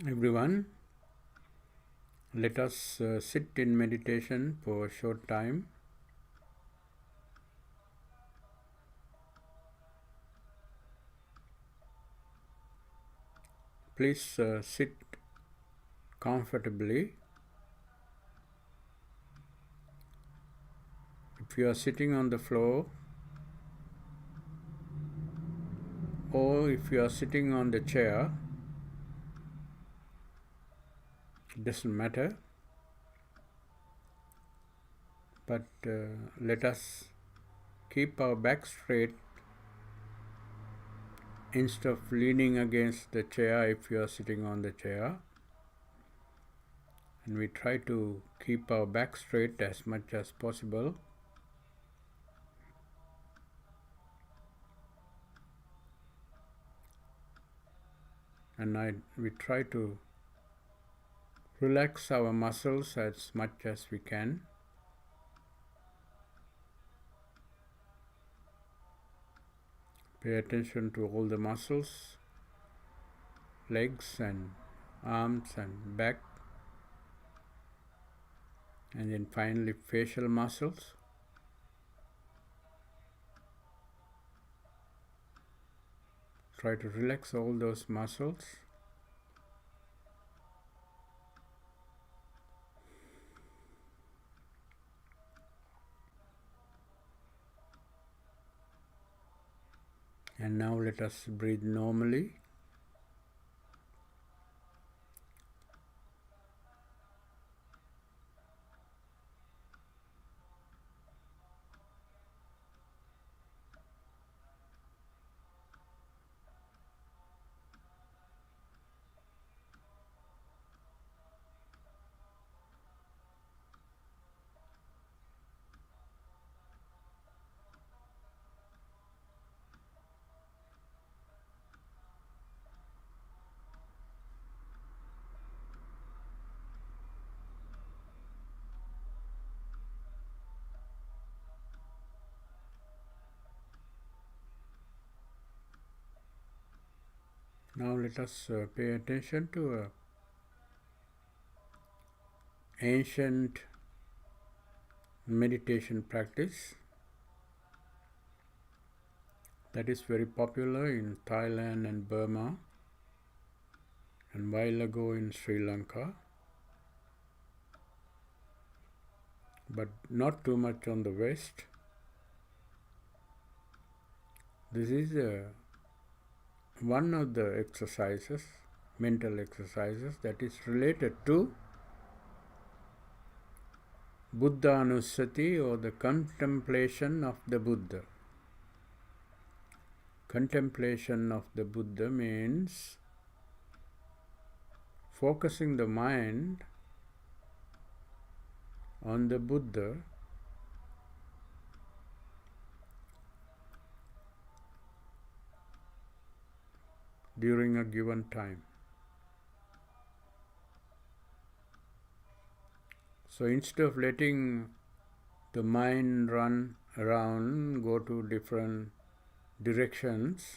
Everyone, let us sit in meditation for a short time. Please sit comfortably. If you are sitting on the floor or if you are sitting on the chair, it doesn't matter. But let us keep our back straight instead of leaning against the chair if you are sitting on the chair. And we try to keep our back straight as much as possible. And we try to relax our muscles as much as we can. Pay attention to all the muscles, legs and arms and back, and then finally facial muscles. Try to relax all those muscles. And now let us breathe normally. Now let us pay attention to an ancient meditation practice that is very popular in Thailand and Burma, and while ago in Sri Lanka, but not too much on the West. This is one of the exercises, mental exercises, that is related to Buddhanusati, or the contemplation of the Buddha. Contemplation of the Buddha means focusing the mind on the Buddha during a given time. So instead of letting the mind run around, go to different directions,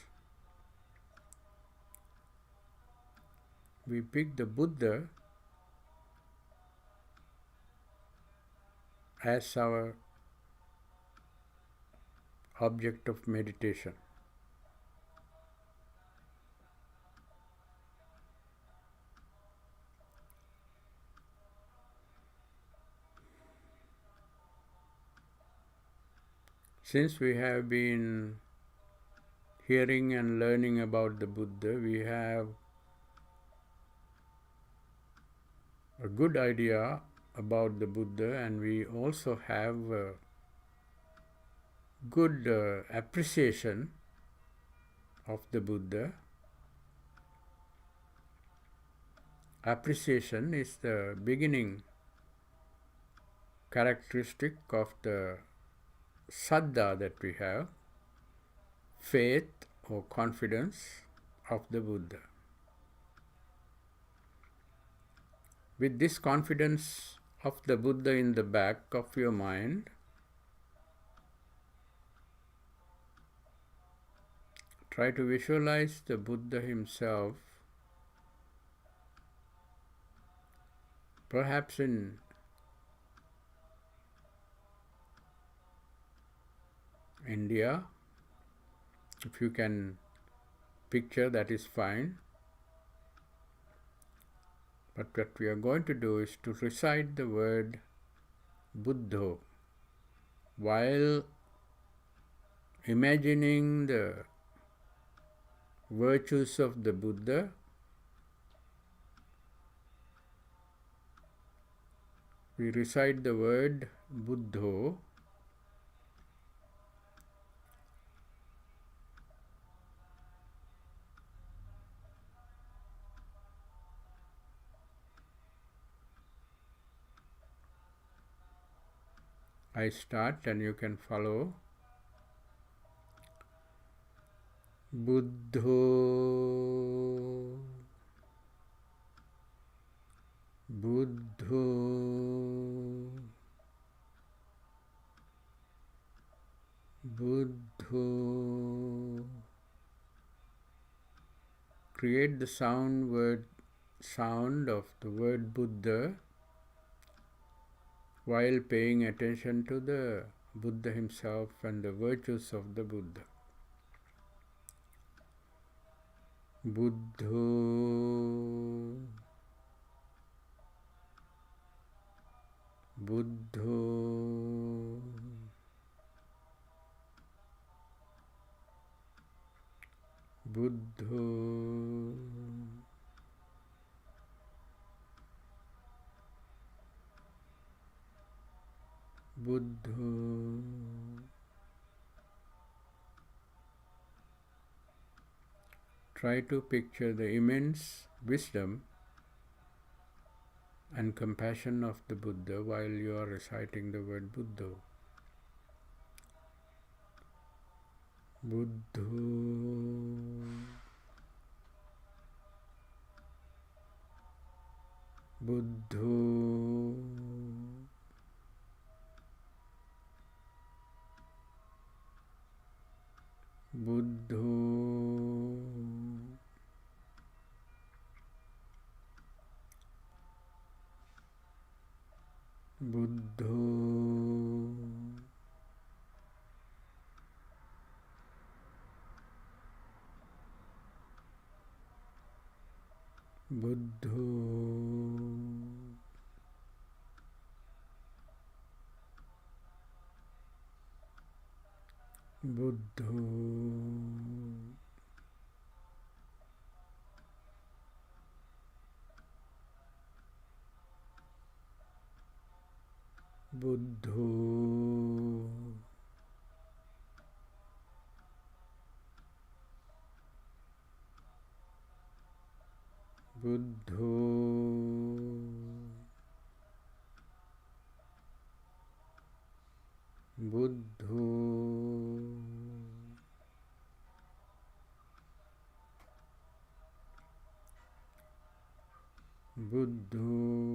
we pick the Buddha as our object of meditation. Since we have been hearing and learning about the Buddha, we have a good idea about the Buddha, and we also have a good appreciation of the Buddha. Appreciation is the beginning characteristic of the saddha that we have, faith or confidence of the Buddha. With this confidence of the Buddha in the back of your mind, try to visualize the Buddha himself Perhaps in India, if you can picture, that is fine. But what we are going to do is to recite the word Buddho while imagining the virtues of the Buddha. We recite the word Buddho I start and you can follow. Buddho, Buddho, Buddho. Create the sound of the word Buddha while paying attention to the Buddha himself and the virtues of the Buddha. Buddho, Buddho, Buddho, Buddho. Try to picture the immense wisdom and compassion of the Buddha while you are reciting the word Buddho. Buddho, Buddho, Buddho, Buddho, Buddho, Buddho, Buddho, Buddho, Buddho,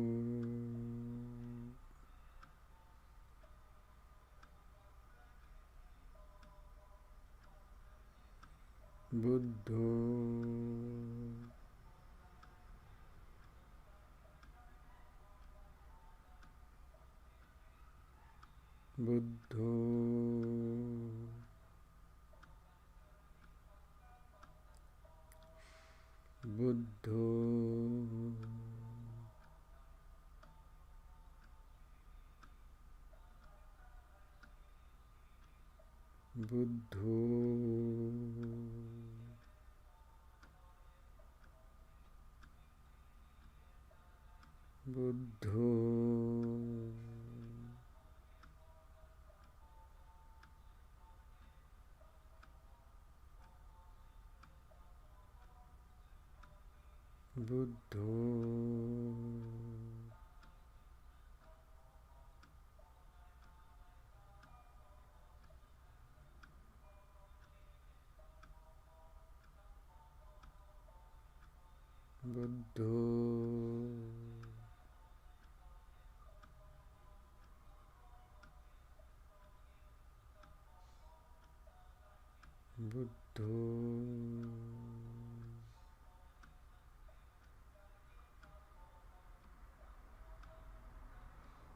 Buddho, Buddho, Buddho, Buddho, Buddho, Buddho, Buddho, Buddho, Buddho,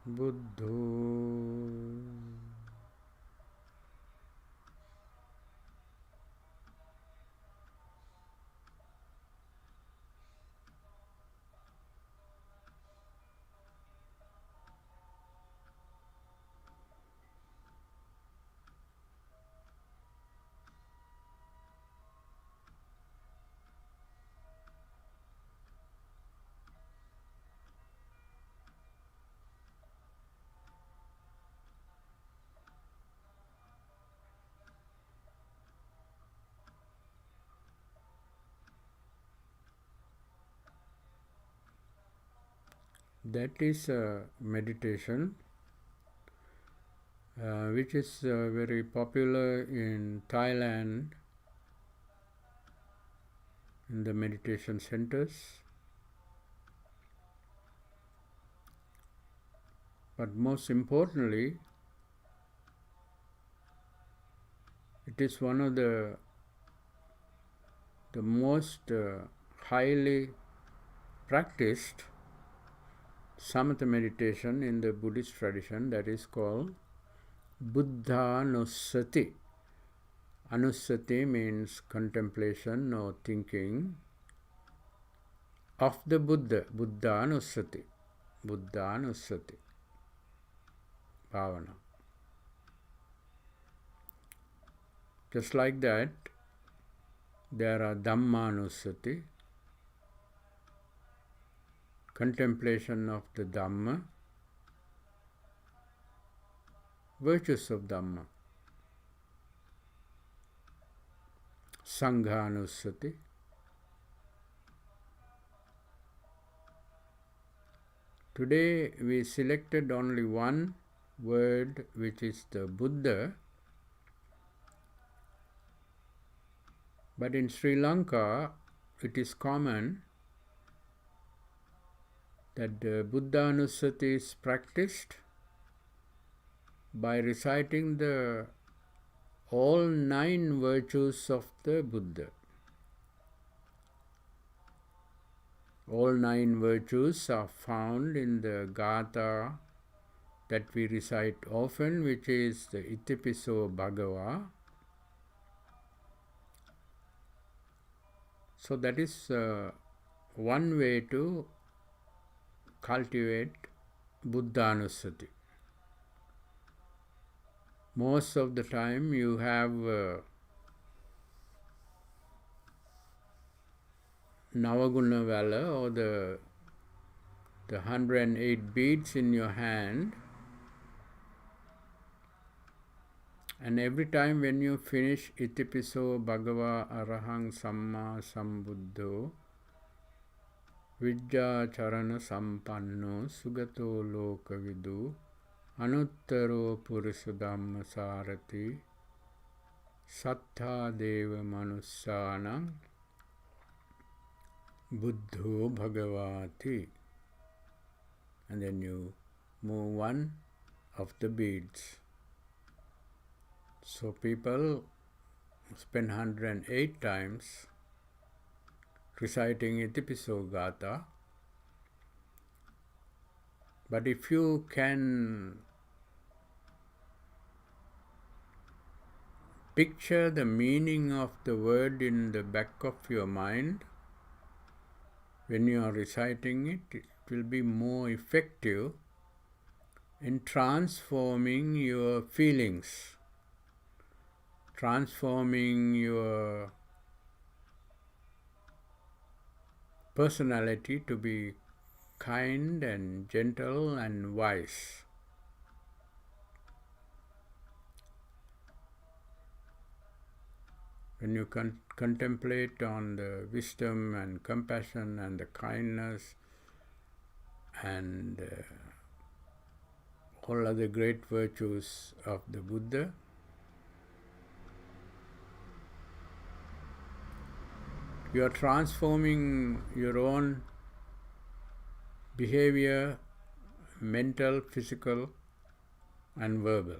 Buddho. That is a meditation which is very popular in Thailand, in the meditation centers. But most importantly, it is one of the most highly practiced samatha meditation in the Buddhist tradition, that is called Buddhanussati. Anussati means contemplation or thinking of the Buddha. Buddhanussati. Buddhanussati. Bhavana. Just like that, there are Dhammanussati, contemplation of the Dhamma, virtues of Dhamma. Sanghanussati. Today we selected only one word, which is the Buddha. But in Sri Lanka, it is common that the Buddhanussati is practiced by reciting the all 9 virtues of the Buddha. All 9 virtues are found in the Gatha that we recite often, which is the Itipiso Bhagava. So that is one way to cultivate Buddhanussati. Most of the time you have Navaguna Vala, or the 108 beads in your hand, and every time when you finish Itipiso Bhagava Arahang Samma Sambuddho Vijja Charana Sampanno Sugato Lokavidu Anuttaro Purusadhamma Sarati Sattha Deva Manussanam Buddho Bhagavati. And then you move one of the beads. So people spend 108 times reciting Itipiso Gatha. But if you can picture the meaning of the word in the back of your mind, when you are reciting it, it will be more effective in transforming your feelings, transforming your personality to be kind and gentle and wise. When you contemplate on the wisdom and compassion and the kindness and all other great virtues of the Buddha, you are transforming your own behavior, mental, physical, and verbal.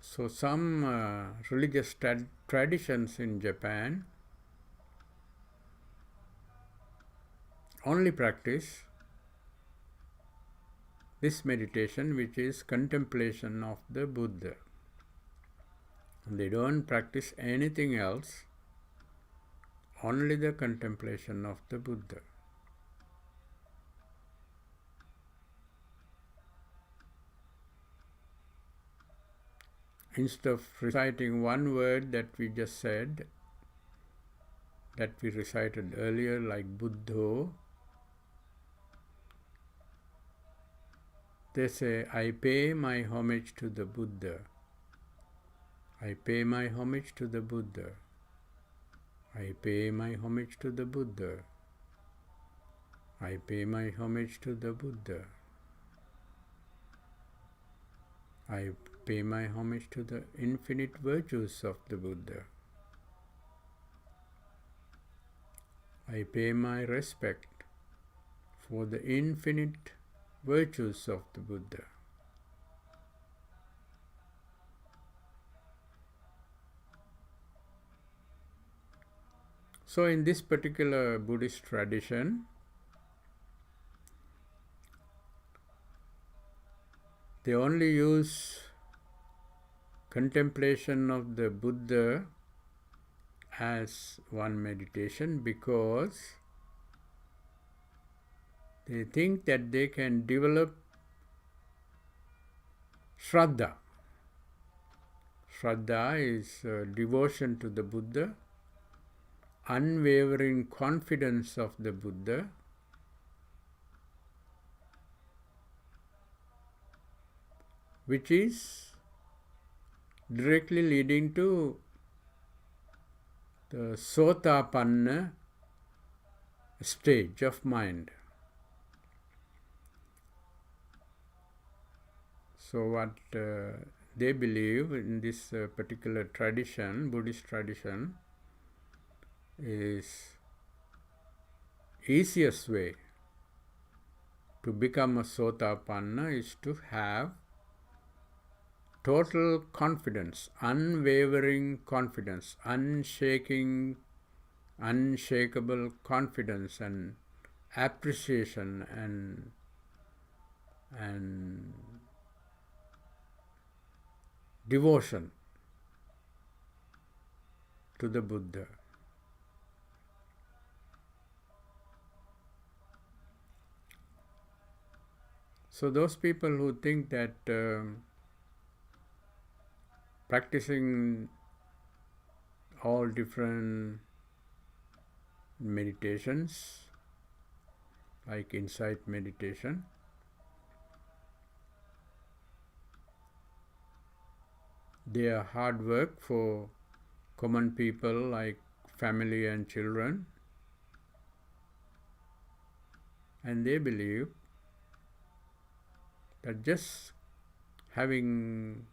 So some religious traditions in Japan only practice this meditation, which is contemplation of the Buddha. They don't practice anything else, only the contemplation of the Buddha. Instead of reciting one word that we just said, that we recited earlier, like Buddho, they say, I pay my homage to the Buddha. I pay my homage to the Buddha. I pay my homage to the Buddha. I pay my homage to the Buddha. I pay my homage to the infinite virtues of the Buddha. I pay my respect for the infinite virtues of the Buddha. So in this particular Buddhist tradition, they only use contemplation of the Buddha as one meditation because they think that they can develop Shraddha. Shraddha is devotion to the Buddha, unwavering confidence of the Buddha, which is directly leading to the Sotapanna stage of mind. So what they believe in this particular tradition, Buddhist tradition, is easiest way to become a Sotapanna is to have total confidence, unwavering confidence, unshakable confidence and appreciation and devotion to the Buddha. So those people who think that practicing all different meditations, like insight meditation, they are hard work for common people like family and children, and they believe that just having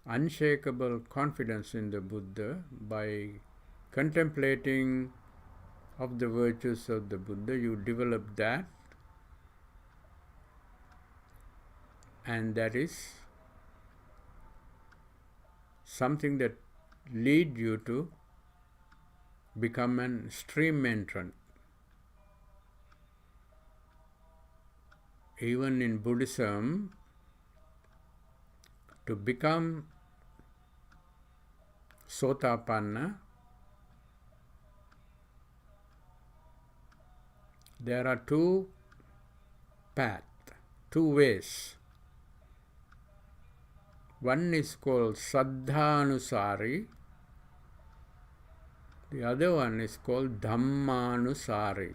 unshakable confidence in the Buddha by contemplating of the virtues of the Buddha, you develop that, and that is something that lead you to become an stream entrant. Even in Buddhism, to become Sotapanna, there are two paths, two ways. One is called Saddhanusari, the other one is called Dhammanusari.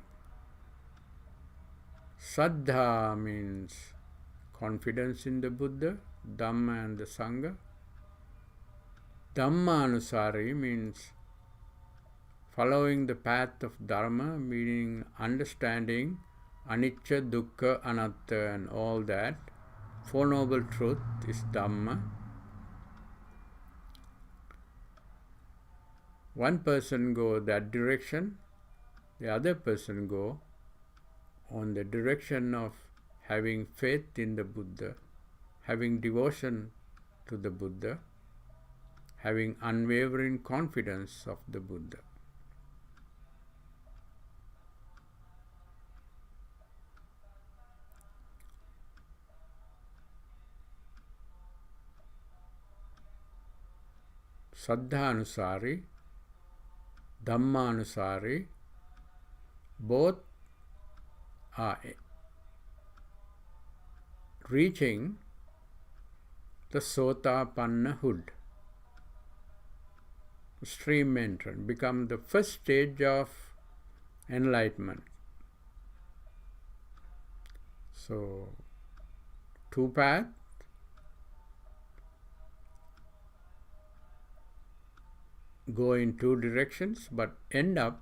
Saddha means confidence in the Buddha, Dhamma and the Sangha. Dhammanusari means following the path of Dharma, meaning understanding Anicca, Dukkha, Anatta and all that. Four Noble Truth is Dhamma. One person go that direction, the other person go on the direction of having faith in the Buddha, having devotion to the Buddha, having unwavering confidence of the Buddha. Saddhanusari, Dhammanusari, both are reaching the Sotapannahood, stream entrance, become the first stage of enlightenment. So, two paths, go in two directions, but end up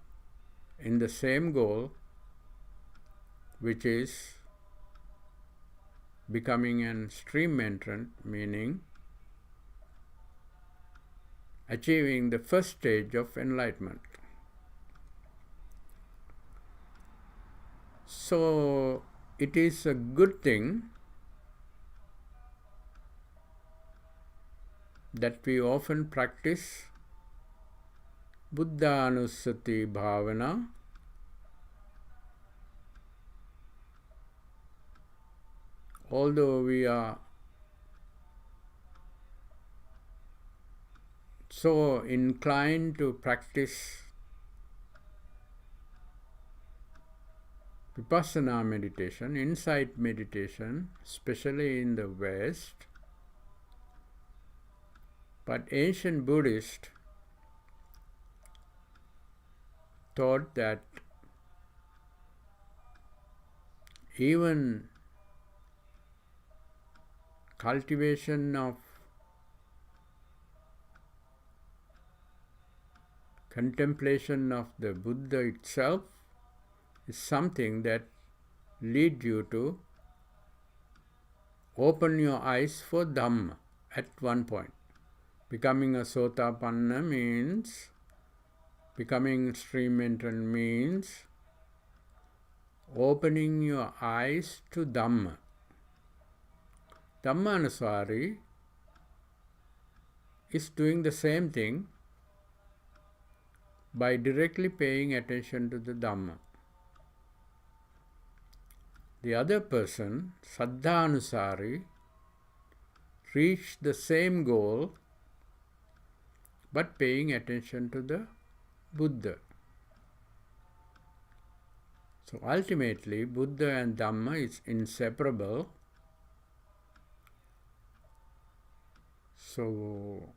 in the same goal, which is becoming an stream entrant, meaning achieving the first stage of enlightenment. So, it is a good thing that we often practice Buddhanusati Bhavana, although we are so inclined to practice Vipassana meditation, insight meditation, especially in the West, but ancient Buddhists thought that even cultivation of contemplation of the Buddha itself is something that leads you to open your eyes for Dhamma at one point. Becoming a Sotapanna means, becoming stream entrant means opening your eyes to Dhamma. Dhammanusari is doing the same thing by directly paying attention to the Dhamma. The other person, Saddhanusari, reached the same goal but paying attention to the Buddha. So ultimately, Buddha and Dhamma is inseparable. So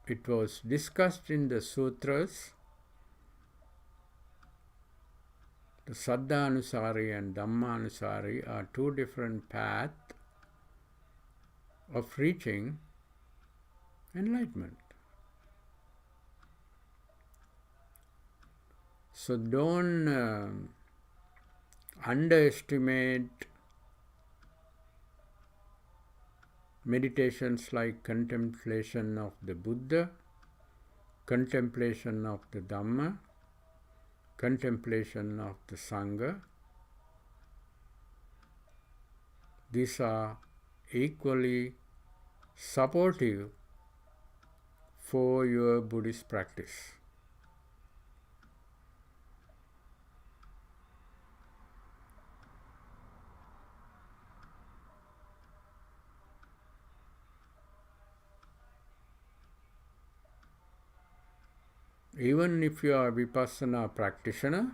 it was discussed in the sutras. The Saddhanusari and Dhammanusari are two different paths of reaching enlightenment. So don't underestimate meditations like contemplation of the Buddha, contemplation of the Dhamma, contemplation of the Sangha. These are equally supportive for your Buddhist practice. Even if you are a Vipassana practitioner,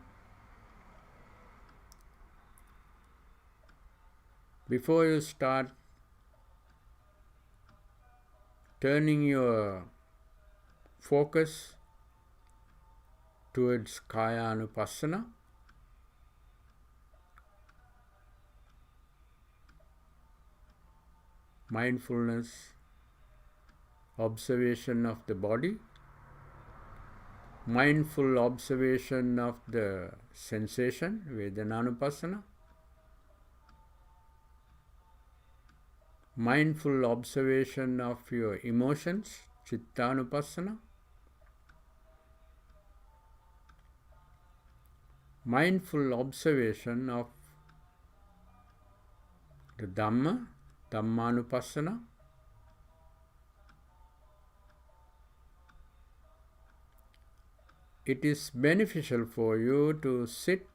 before you start turning your focus towards Kaya-anupassana, mindfulness, observation of the body, mindful observation of the sensation, Vedana-anupassana, mindful observation of your emotions, Chitta-anupassana, mindful observation of the Dhamma, Dhammanupassana, it is beneficial for you to sit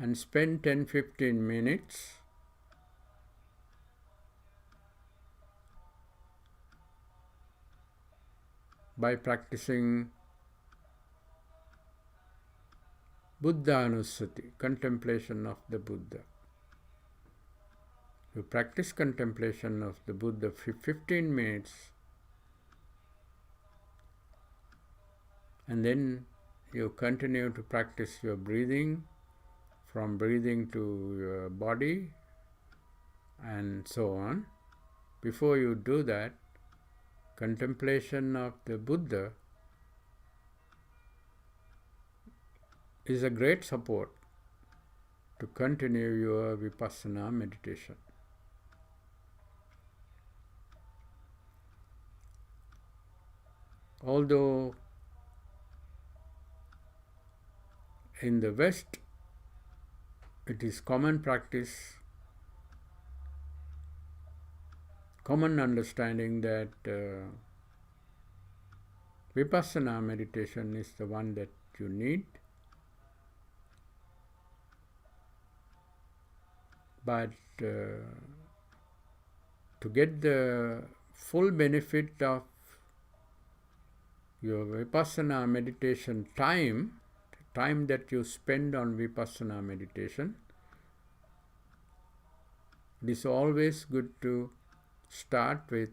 and spend 10-15 minutes by practicing Buddhanusati, contemplation of the Buddha. You practice contemplation of the Buddha for 15 minutes, and then you continue to practice your breathing, from breathing to your body, and so on. Before you do that, contemplation of the Buddha is a great support to continue your vipassana meditation. Although in the West it is common practice, common understanding that vipassana meditation is the one that you need, but to get the full benefit of your vipassana meditation time that you spend on vipassana meditation, it is always good to start with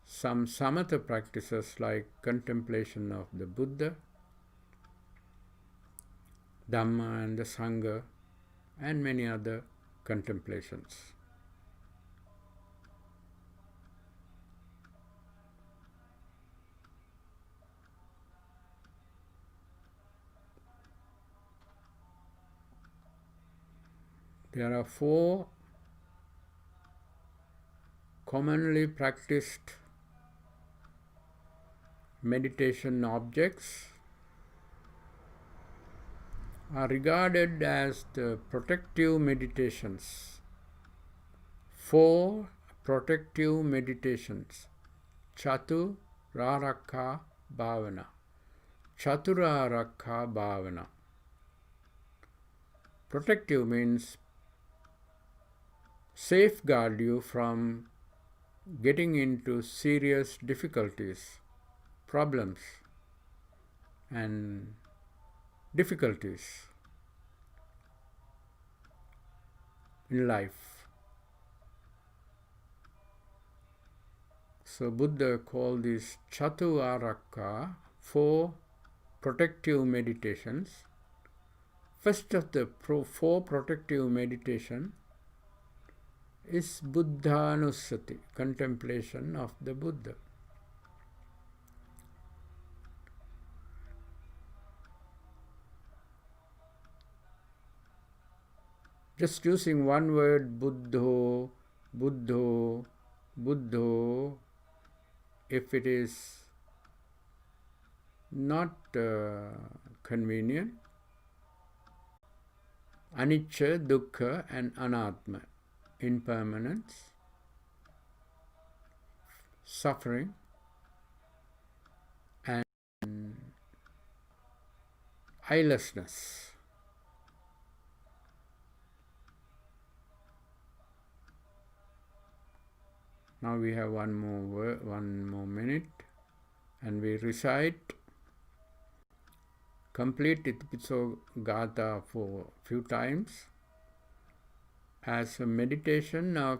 some samatha practices like contemplation of the Buddha, Dhamma and the Sangha, and many other contemplations. There are 4 commonly practiced meditation objects are regarded as the protective meditations. 4 protective meditations. Chaturarakkha bhavana. Chaturarakkha bhavana. Protective means safeguard you from getting into serious difficulties, problems, and difficulties in life. So Buddha called these Chaturarakkha, 4 protective meditations. First of the 4 protective meditation is Buddhanusati, contemplation of the Buddha. Just using one word, Buddho, Buddho, Buddho, if it is not convenient, anicca, dukkha, and anatma, impermanence, suffering, and eyelessness. Now we have one more minute, and we recite complete Itipiso Gatha for few times as a meditation of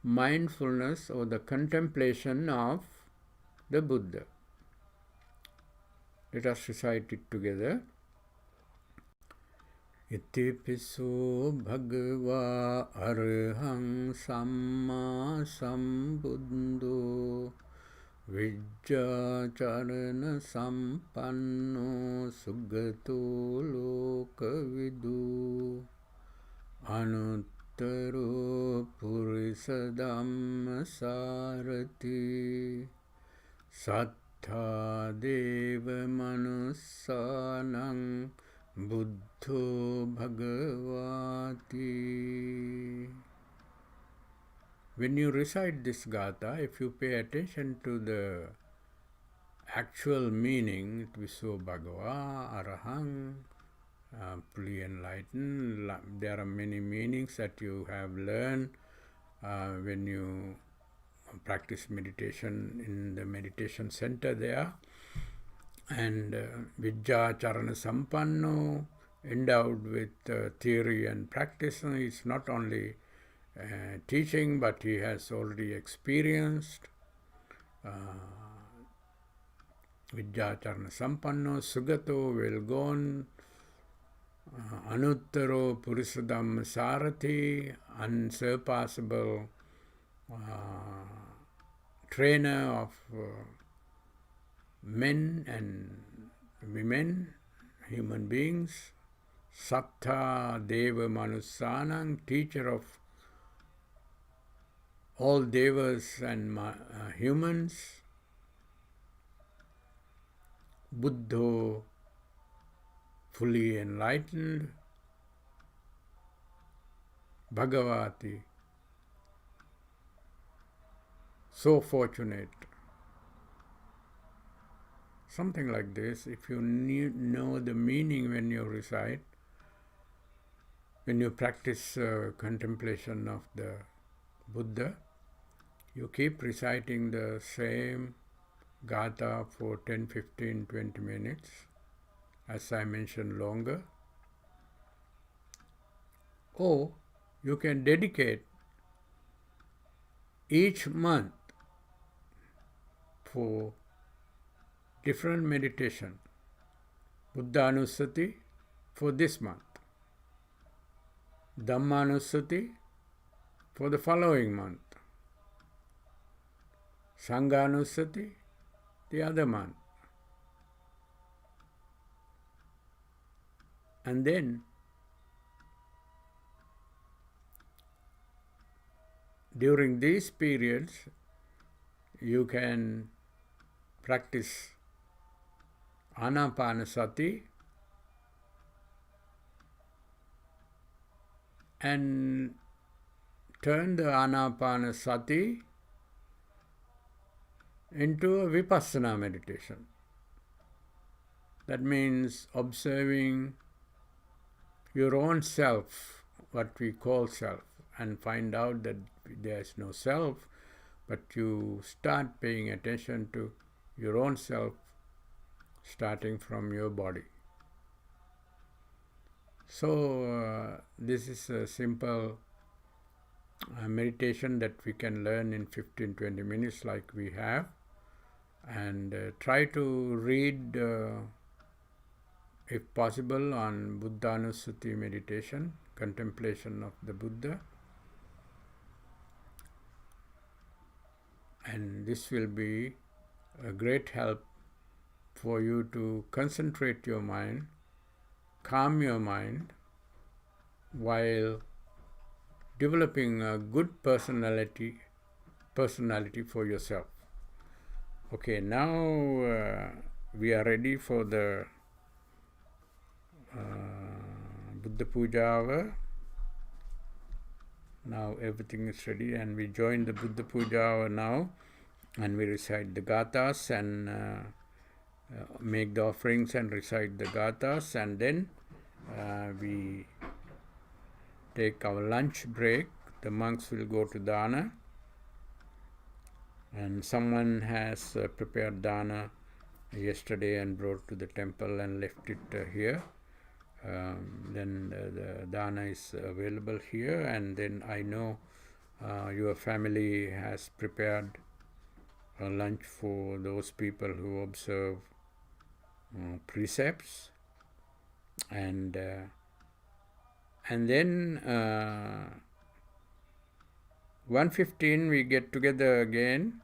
mindfulness or the contemplation of the Buddha. Let us recite it together. Itipiso bhagava arhang samma sambuddho vijjacharana sampanno sugato lokavidu anuttaro purisadhamma sarati sattha deva manussanang Buddho Bhagavati. When you recite this gatha, if you pay attention to the actual meaning, it will so Bhagava, Arahang, fully enlightened. There are many meanings that you have learned when you practice meditation in the meditation center there. And Vidya Charana Sampanno, endowed with theory and practice. He's not only teaching, but he has already experienced. Vidya Charana Sampanno, Sugato, well gone. Anuttaro Purusadhamma Sarathi, unsurpassable trainer of men and women, human beings. Sattha Deva Manussanang, teacher of all devas and humans. Buddho, fully enlightened. Bhagavati, so fortunate. Something like this. If you know the meaning when you recite, when you practice contemplation of the Buddha, you keep reciting the same gatha for 10, 15, 20 minutes, as I mentioned, longer. Or you can dedicate each month for different meditation. Buddhanusati for this month. Dhammanusati for the following month. Sanghanusati the other month. And then during these periods you can practice Anapanasati and turn the Anapanasati into a Vipassana meditation. That means observing your own self, what we call self, and find out that there is no self, but you start paying attention to your own self starting from your body. So this is a simple meditation that we can learn in 15-20 minutes like we have, and try to read if possible on Buddhanusati meditation, contemplation of the Buddha, and this will be a great help for you to concentrate your mind, calm your mind, while developing a good personality for yourself. Okay, now we are ready for the Buddha Puja hour. Now everything is ready, and we join the Buddha Puja hour now, and we recite the gathas and make the offerings and recite the gathas, and then we take our lunch break. The monks will go to dana, and someone has prepared dana yesterday and brought to the temple and left it here. Then the dana is available here, and then I know your family has prepared a lunch for those people who observe precepts, and then 1:15 we get together again,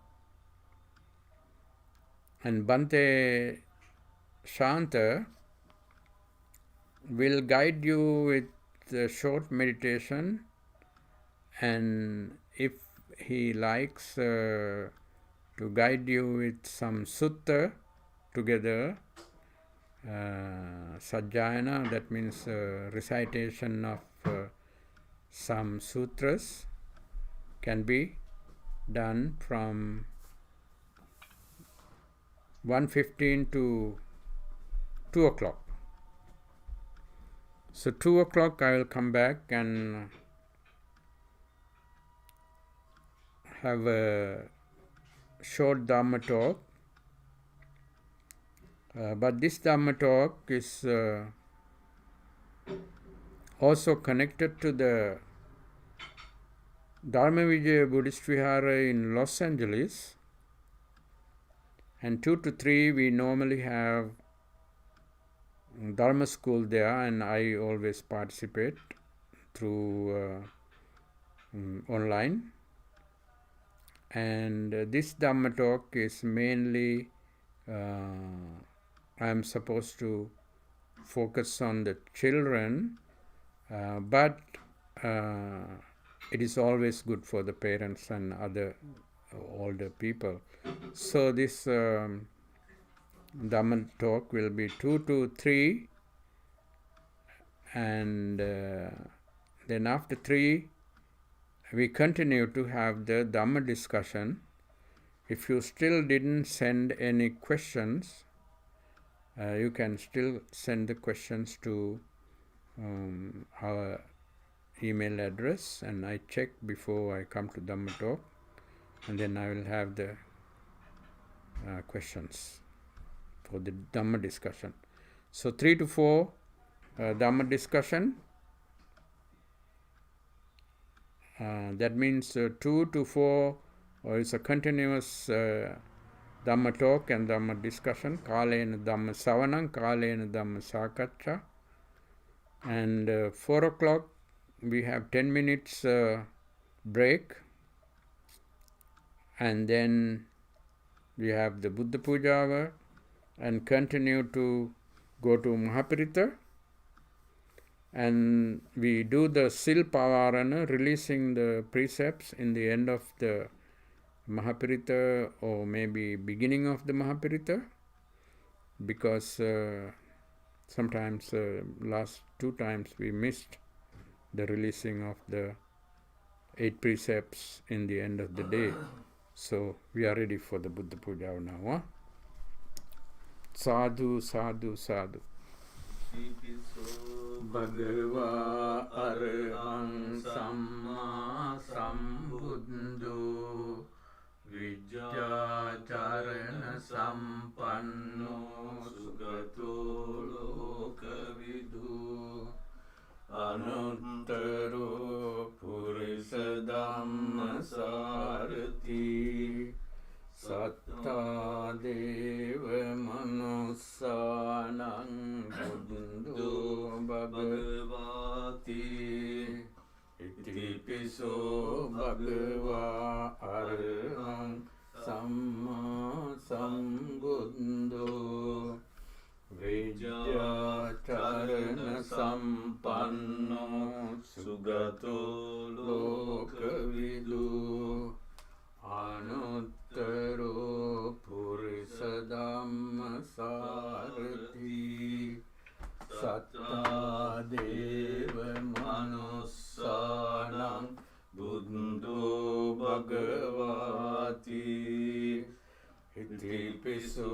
and Bhante Shanta will guide you with a short meditation, and if he likes to guide you with some sutta together, sajjayana, that means recitation of some sutras, can be done from 1:15 to 2 o'clock. So 2 o'clock I will come back and have a short Dhamma talk. But this Dhamma talk is also connected to the Dharma Vijaya Buddhist Vihara in Los Angeles. And 2 to 3 we normally have Dharma school there, and I always participate through online. And this Dhamma talk is mainly I am supposed to focus on the children, but it is always good for the parents and other older people. So this Dhamma talk will be 2 to 3, and then after 3 we continue to have the Dhamma discussion. If you still didn't send any questions, you can still send the questions to our email address, and I check before I come to Dhamma talk, and then I will have the questions for the Dhamma discussion. So 3 to 4 Dhamma discussion. That means 2 to 4 is a continuous Dhamma talk and Dhamma discussion. Kalena Dhamma Savanam, Kalena Dhamma Sakacha. And 4 o'clock we have 10 minutes break. And then we have the Buddha Puja hour and continue to go to Mahaparita. And we do the Silpavarana, releasing the precepts in the end of the Mahaparita or maybe beginning of the Mahaparita, because sometimes last 2 times we missed the releasing of the 8 precepts in the end of the day. So we are ready for the Buddha Puja now. Huh? Sadhu, sadhu, sadhu. Bhagava Arham Samma Sambuddho Vijjacharana Sampanno Sugato Lokavidu Anuttaro Purisa Dhamma Sarati Satta Deva Manussanam Buddho Bhagavati Iti Piso Bhagava Arham Samma Sambuddho Vijjacharana Sampanno Sugato Lokavidu Anuttaro Purisa Dhamma Sarati Satta Deva Manussanam Buddho Bhagavati Iti Piso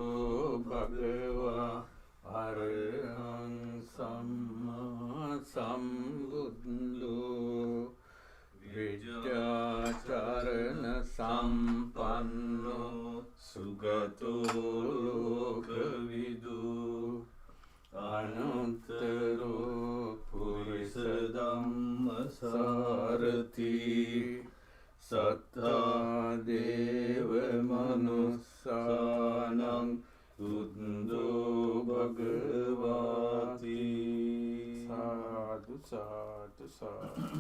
Bhagava Arham Samma Sambuddho Vijjacharana Sampanno Sugato Lokavidu Anuttaro Purisa Dhamma Sarati Satta Deva Manussanam Buddho Bhagavati. Sadhu, sadhu, sadhu.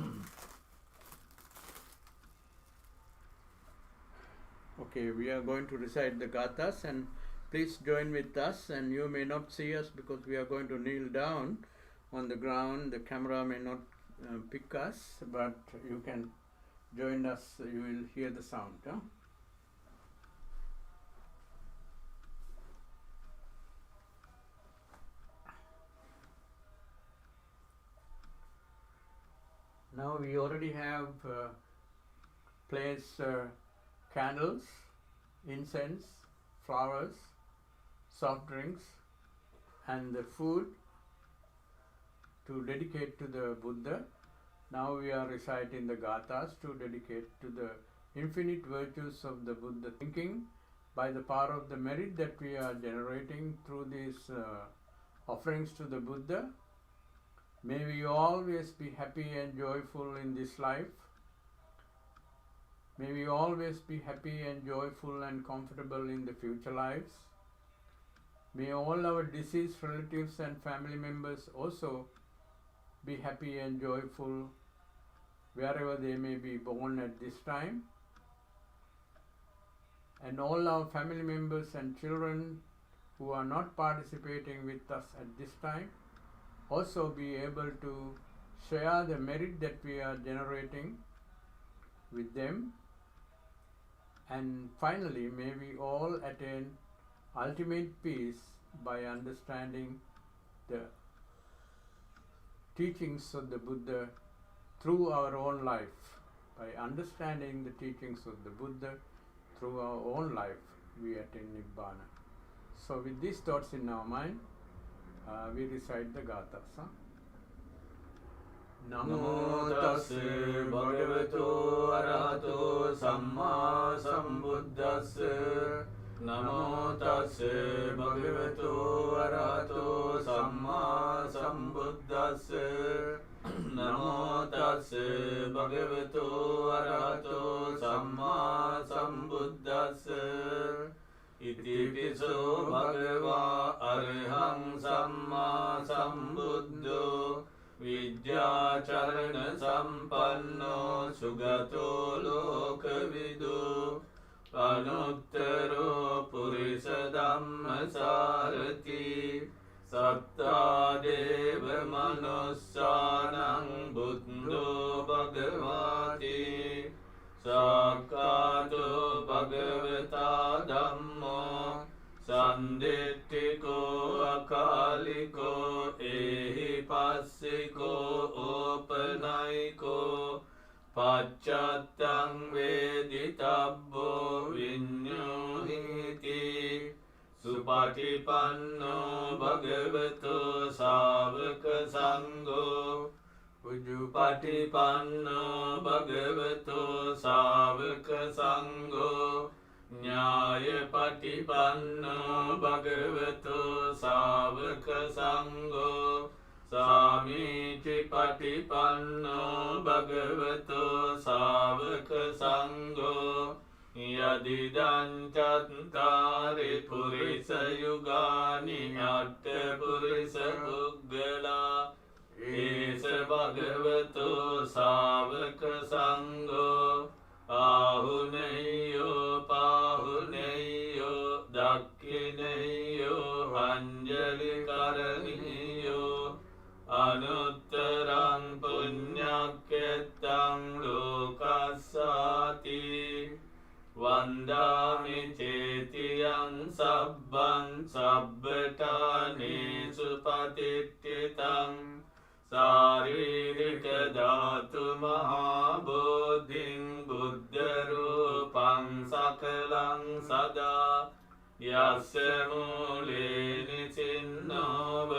Okay, we are going to recite the gathas, and please join with us. And you may not see us because we are going to kneel down on the ground. The camera may not pick us, but you can join us. You will hear the sound. Huh? Now we already have placed candles, incense, flowers, soft drinks, and the food to dedicate to the Buddha. Now we are reciting the gathas to dedicate to the infinite virtues of the Buddha, thinking by the power of the merit that we are generating through these offerings to the Buddha, may we always be happy and joyful in this life. May we always be happy and joyful and comfortable in the future lives. May all our deceased relatives and family members also be happy and joyful wherever they may be born at this time. And all our family members and children who are not participating with us at this time also be able to share the merit that we are generating with them. And finally, may we all attain ultimate peace by understanding the teachings of the Buddha through our own life. By understanding the teachings of the Buddha through our own life, we attain Nibbana. So with these thoughts in our mind, we recite the gathas. Namo tassa bhagavato arahato samma sambuddhassa. Namo tassa bhagavato arahato samma sambuddhassa. Namo tassa bhagavato arahato samma sambuddhassa. Iti piso bhagava arahang samma sambuddho. Vidyacharana sampanno sugato lokavidu. Anuttaro purisa dhamma sarati. Satta deva manussanang buddho bhagavati. Sakkato bhagavata dhammo. Sanditthiko akaliko ehi passiko opanayiko. Paccattang veditabbo vinyuhiti. Supatipanno bhagavato savaka sangho. Ujupatipanno bhagavato savaka sangho. Nyaya patipanno bhagavato savaka sangho. Samici patipanno bhagavato savaka sangho. Yadidan chattari purisa yugani atta purisa puggala. Esa bhagavato savaka sangho. Ahuneyo pahuneyo dakkineyo anjali karaniyo. Anuttarang punyaketang lokassati. Vandami cetiyang sabbang sabbatani supatittitang. Saririka dhatu mahabodhing buddha rupang sakalang sada. Yasya mule nisinno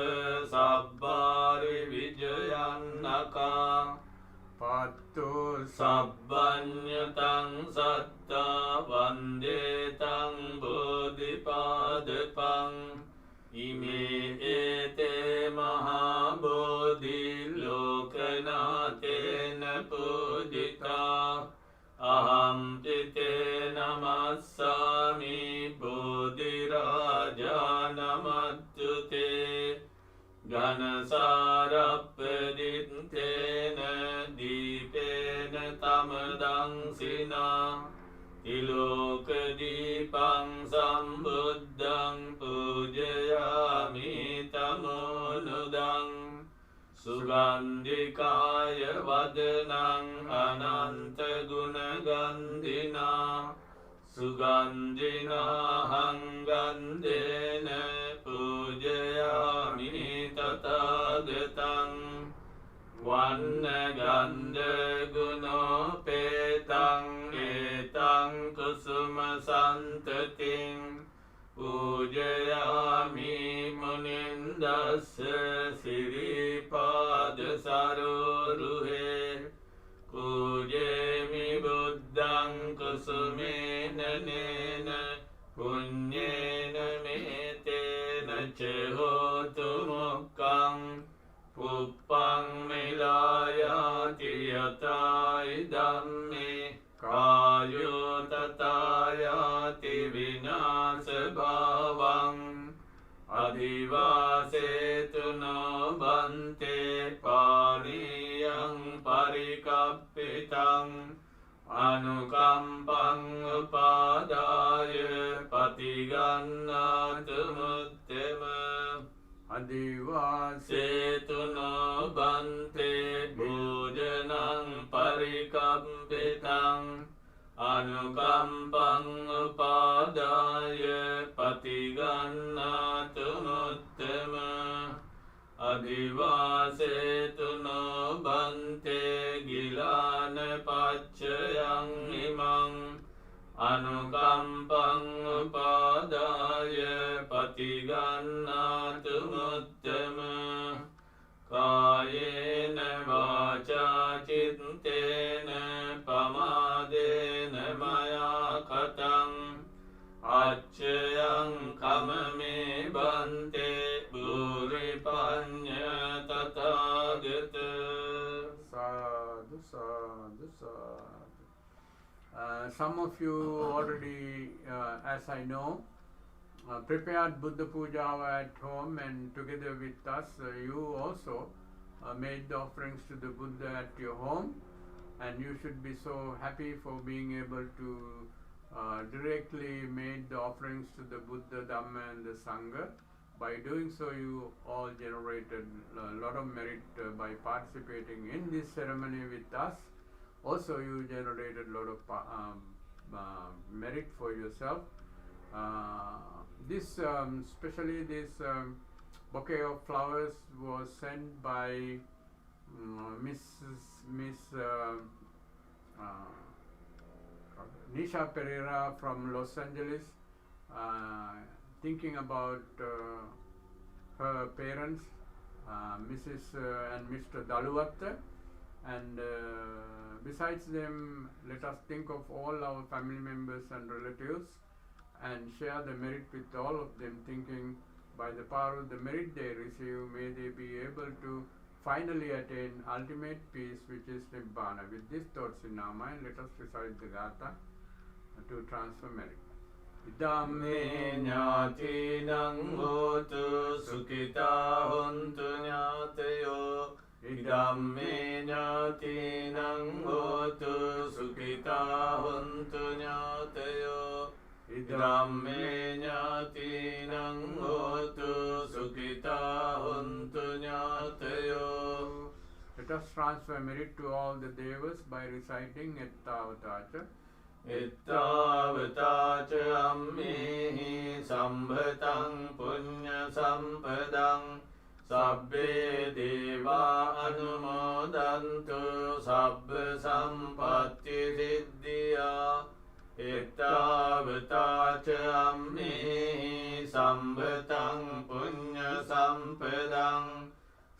sabbari vijayannaka. Pattu sabbanyatang satta vandetang bodhipadapang. Ime ete mahabodhi lokanatena pujita. Aham tite namassami bodhiraja namattute. Ganasarappadintena dipena tamadangsina. Tilokadipang sambuddhang pujayami tamonudang. Sugandhikaya vadanang ananta gunagandhina. Sugandhina hangandena pujayami tathagatang. Vannagandha gunopetang etang kusuma santating. Pujayami munindassa siripada saroruhe. Pujemi buddhang kusumena nena මොක්කං පුප්පං මිලායාති යතයි ධම්මේ කායෝ තථායාති විනාශ භාවං අදිවාසේතුනෝ බන්තේ පානියං පරිකප්පිතං අනුකම්පං උපාදාය පතිගන්නාතු මුත්තම අදිවාසේතුනෝ බන්තේ භෝජනං පරිකම්පිතං අනුකම්පං උපාදාය පතිගන්නාතු මුත්තම අදිවාසේතුනෝ බන්තේ ගිලාන පච්චයං ඉමං අනුකම්පං උපාදාය පතිගන්නාතු මුත්තම කායේන වාචා චිත්තේන පමාදේන මයා කතං අච්චයං කමමේ බන්තේ බුරි පඤ්ඤ තථාගත. Sadhu, sadhu, sadhu. Some of you already, as I know, prepared Buddha Puja at home, and together with us, you also made the offerings to the Buddha at your home, and you should be so happy for being able to directly made the offerings to the Buddha, Dhamma and the Sangha. By doing so, you all generated a lot of merit by participating in this ceremony with us. Also, you generated a lot of merit for yourself. Especially this bouquet of flowers was sent by Miss Nisha Pereira from Los Angeles, thinking about her parents, Mrs. and Mr. Daluwatta, and besides them, let us think of all our family members and relatives and share the merit with all of them, thinking by the power of the merit they receive, may they be able to finally attain ultimate peace, which is Nibbana. With these thoughts in our mind, let us recite the Gatha to transfer merit. Idamme ඥාතිනං හෝතු සුඛිතා හොන්තු ඥාතයෝ ඉදම්මේ ඥාතිනං හෝතු සුඛිතා හොන්තු ඥාතයෝ ඉදම්මේ ඥාතිනං හෝතු සුඛිතා හොන්තු ඥාතයෝ. Let us transfer merit to all the devas by reciting Ettavatacha. Ettavataච අම්මේහි සම්භතං පුඤ්ඤ සම්පදං සබ්බේ දේවා අනුමෝදන්තු සබ්බ සම්පත්ති සිද්ධියා. Ettavataච අම්මේහි සම්භතං පුඤ්ඤ සම්පදං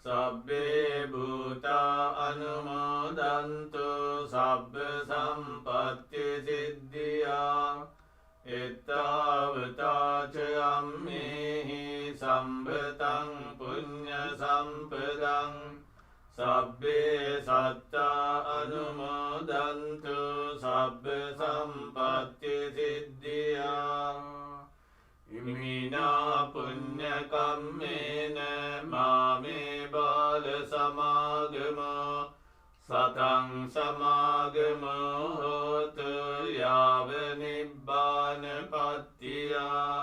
සබ්බේ භූතා අනුමෝදන්තු සබ්බ සම්පත්ති සිද්ධියා. Ettavataච අම්මේහි සම්භතං පුඤ්ඤ සම්පදං සබ්බේ සත්තා අනුමෝදන්තු සබ්බ සම්පත්ති සිද්ධියා. ඉමිනා පුඤ්ඤ කම්මේන මාමේ බාල සමාගමෝ සතං සමාගමෝ හෝතු යාව නිබ්බාන පත්තියා.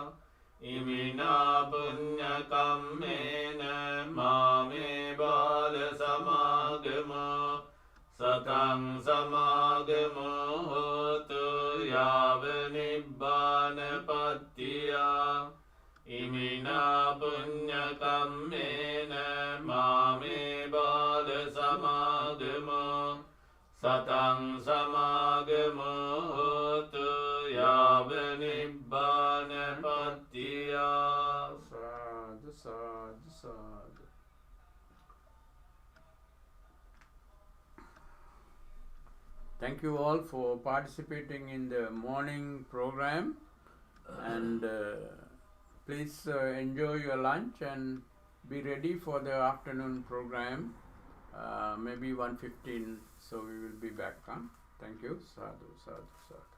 ඉමිනා පුඤ්ඤ කම්මේන මාමේ බාල සමාගමෝ සතං සමාගමෝ හෝතු යාව නිබ්බාන පත්තියා. ඉමිනා පුඤ්ඤ කම්මේන මාමේ බාල සමාගමෝ සතං සමාගමෝ හෝතු යාව නිබ්බාන පත්තියා. Sadhu, sadhu, sadhu. Thank you all for participating in the morning program, and please enjoy your lunch and be ready for the afternoon program, maybe 1:15, so we will be back. Thank you. Sadhu, sadhu, sadhu.